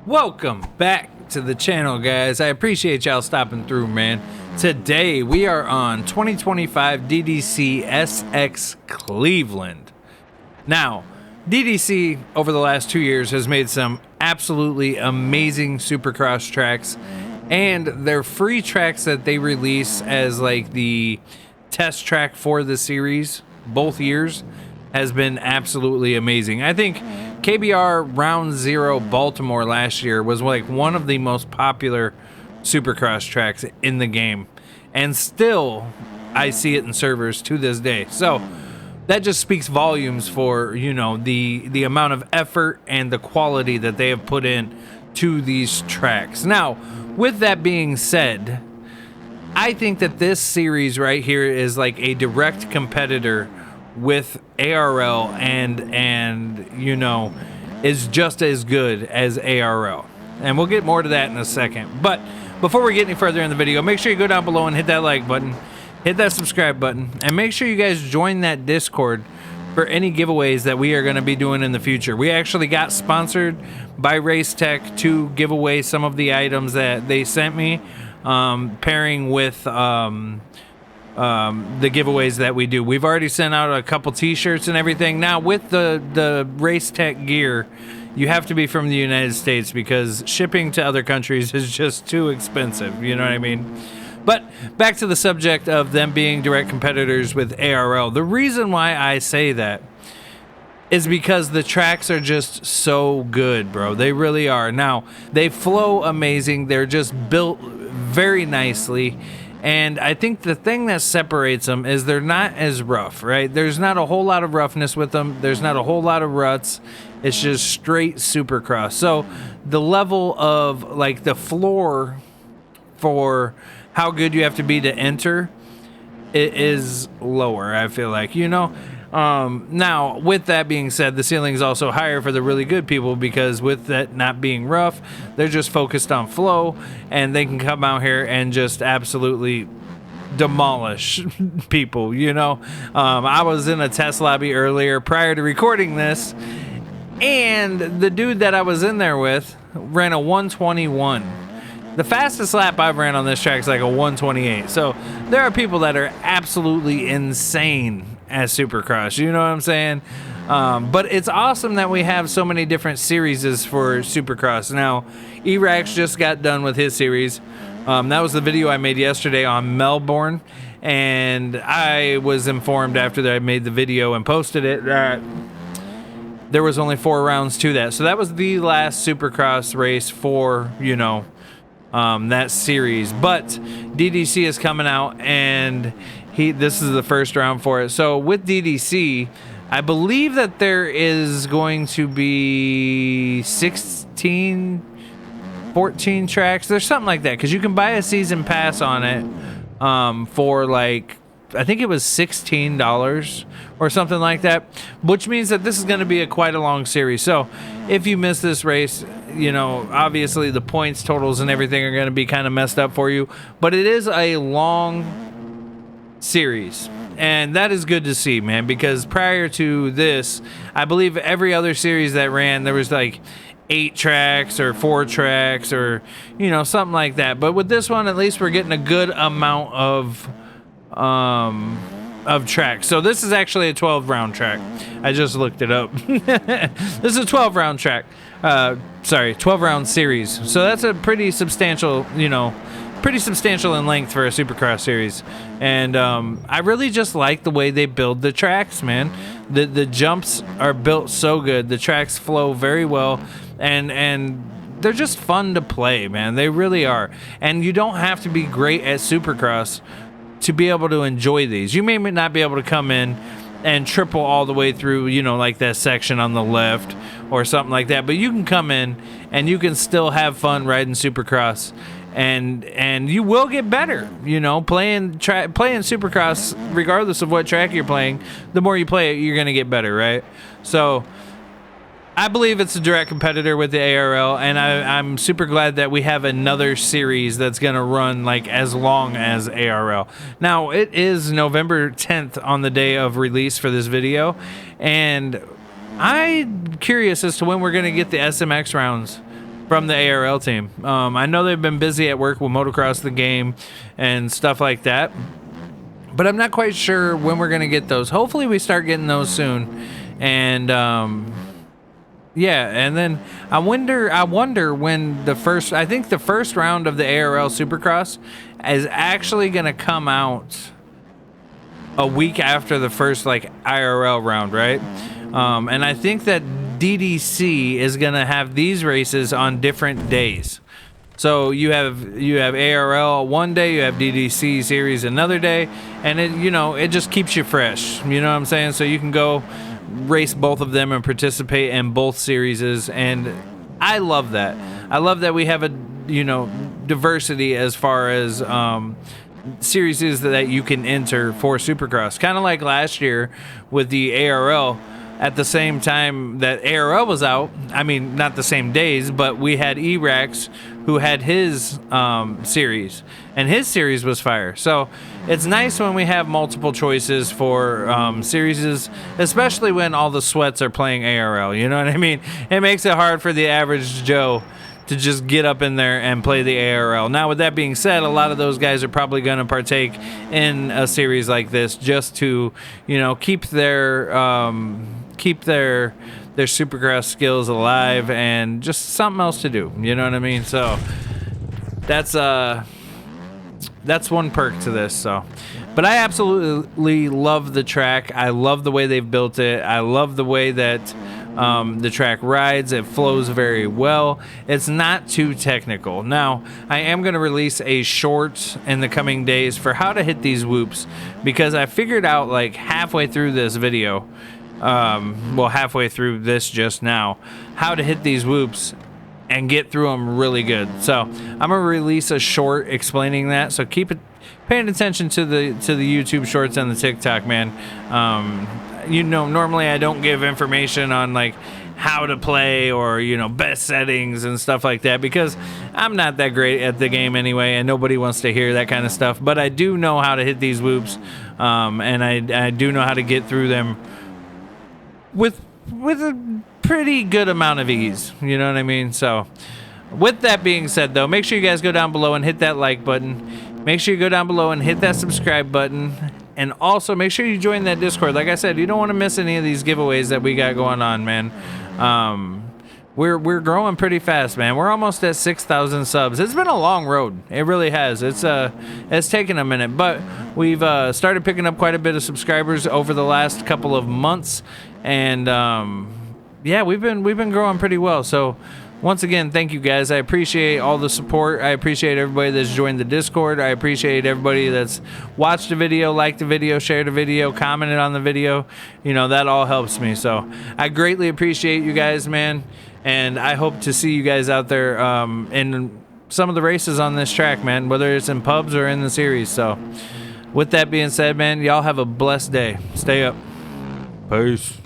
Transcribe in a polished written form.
Welcome back to the channel, guys. I appreciate y'all stopping through, man. Today we are on 2025 DDC SX Cleveland. Now, DDC over the last 2 years has made some absolutely amazing Supercross tracks, and their free tracks that they release as like the test track for the series both years has been absolutely amazing. I think KBR Round Zero Baltimore last year was like one of the most popular Supercross tracks in the game, and still I see it in servers to this day. So that just speaks volumes for, you know, the amount of effort and the quality that they have put in to these tracks. Now, with that being said, I think that this series right here is like a direct competitor with ARL and you know, is just as good as ARL. And we'll get more to that in a second. But before we get any further in the video, make sure you go down below and hit that like button, hit that subscribe button, and make sure you guys join that Discord for any giveaways that we are going to be doing in the future. We actually got sponsored by Race Tech to give away some of the items that they sent me, pairing with the giveaways that we do. We've already sent out a couple t-shirts and everything. Now with the Race Tech gear, you have to be from the United States because shipping to other countries is just too expensive, you know what I mean? But back to the subject of them being direct competitors with ARL. The reason why I say that is because the tracks are just so good, bro. They really are. Now, they flow amazing. They're just built very nicely. And I think the thing that separates them is they're not as rough, right? There's not a whole lot of roughness with them. There's not a whole lot of ruts. It's just straight Supercross. So the level of, like, the floor for how good you have to be to enter, it is lower, I feel like, you know? Now, with that being said, the ceiling is also higher for the really good people because with that not being rough, they're just focused on flow, and they can come out here and just absolutely demolish people, you know? I was in a test lobby earlier prior to recording this, and the dude that I was in there with ran a 121. The fastest lap I've ran on this track is like a 128. So there are people that are absolutely insane at Supercross. You know what I'm saying? But it's awesome that we have so many different series for Supercross. Now, Erax just got done with his series. That was the video I made yesterday on Melbourne. And I was informed after that I made the video and posted it that there was only 4 rounds to that. So that was the last Supercross race for, you know, that series. But DDC is coming out, and this is the first round for it. So with DDC, I believe that there is going to be 16, 14 tracks. There's something like that, because you can buy a season pass on it for like, I think it was $16 or something like that, which means that this is going to be quite a long series. So if you miss this race, you know, obviously the points totals and everything are going to be kind of messed up for you, but it is a long series, and that is good to see, man, because prior to this, I believe every other series that ran, there was like 8 tracks or 4 tracks or, you know, something like that. But with this one, at least we're getting a good amount of tracks. So this is actually a 12 round track. I just looked it up. This is a 12 round track. 12 round series. So that's a pretty substantial, you know, pretty substantial in length for a Supercross series. And I really just like the way they build the tracks, man. The jumps are built so good. The tracks flow very well, and they're just fun to play, man. They really are. And you don't have to be great at Supercross to be able to enjoy these. You may not be able to come in and triple all the way through, you know, like that section on the left or something like that, but you can come in and you can still have fun riding Supercross, and you will get better, you know, playing Supercross. Regardless of what track you're playing, the more you play it, you're going to get better, right? So I believe it's a direct competitor with the ARL, and I'm super glad that we have another series that's going to run like as long as ARL. Now, it is November 10th on the day of release for this video, and I'm curious as to when we're going to get the SMX rounds from the ARL team. I know they've been busy at work with Motocross the game and stuff like that, but I'm not quite sure when we're gonna get those. Hopefully we start getting those soon. And yeah, and then I wonder when I think the first round of the ARL Supercross is actually gonna come out a week after the first like IRL round, right? And I think that DDC is gonna have these races on different days. So you have ARL one day, you have DDC series another day, and it just keeps you fresh. You know what I'm saying? So you can go race both of them and participate in both series, and I love that. I love that we have a diversity as far as series that you can enter for Supercross. Kind of like last year with the ARL. At the same time that ARL was out, I mean, not the same days, but we had E-Rax who had his series, and his series was fire. So it's nice when we have multiple choices for series, especially when all the sweats are playing ARL. You know what I mean? It makes it hard for the average Joe to just get up in there and play the ARL. Now, with that being said, a lot of those guys are probably going to partake in a series like this just to, keep their Supercross skills alive and just something else to do. You know what I mean? So that's one perk to this. So, but I absolutely love the track. I love the way they've built it. I love the way that the track rides. It flows very well. It's not too technical. Now, I am going to release a short in the coming days for how to hit these whoops, because I figured out like halfway through this video, halfway through this just now, how to hit these whoops and get through them really good. So I'm going to release a short explaining that. So keep paying attention to the YouTube shorts and the TikTok, man. Normally I don't give information on like how to play or best settings and stuff like that, because I'm not that great at the game anyway, and nobody wants to hear that kind of stuff. But I do know how to hit these whoops, and I do know how to get through them with a pretty good amount of ease. You know what I mean? So with that being said, though, make sure you guys go down below and hit that like button. Make sure you go down below and hit that subscribe button. And also make sure you join that Discord. Like I said, you don't want to miss any of these giveaways that we got going on, man. We're growing pretty fast, man. We're almost at 6,000 subs. It's been a long road. It really has. It's taken a minute, but we've started picking up quite a bit of subscribers over the last couple of months, and yeah, we've been growing pretty well. So once again, thank you guys. I appreciate all the support. I appreciate everybody that's joined the Discord. I appreciate everybody that's watched the video, liked the video, shared the video, commented on the video. That all helps me. So I greatly appreciate you guys, man. And I hope to see you guys out there in some of the races on this track, man, whether it's in pubs or in the series. So with that being said, man, y'all have a blessed day. Stay up. Peace.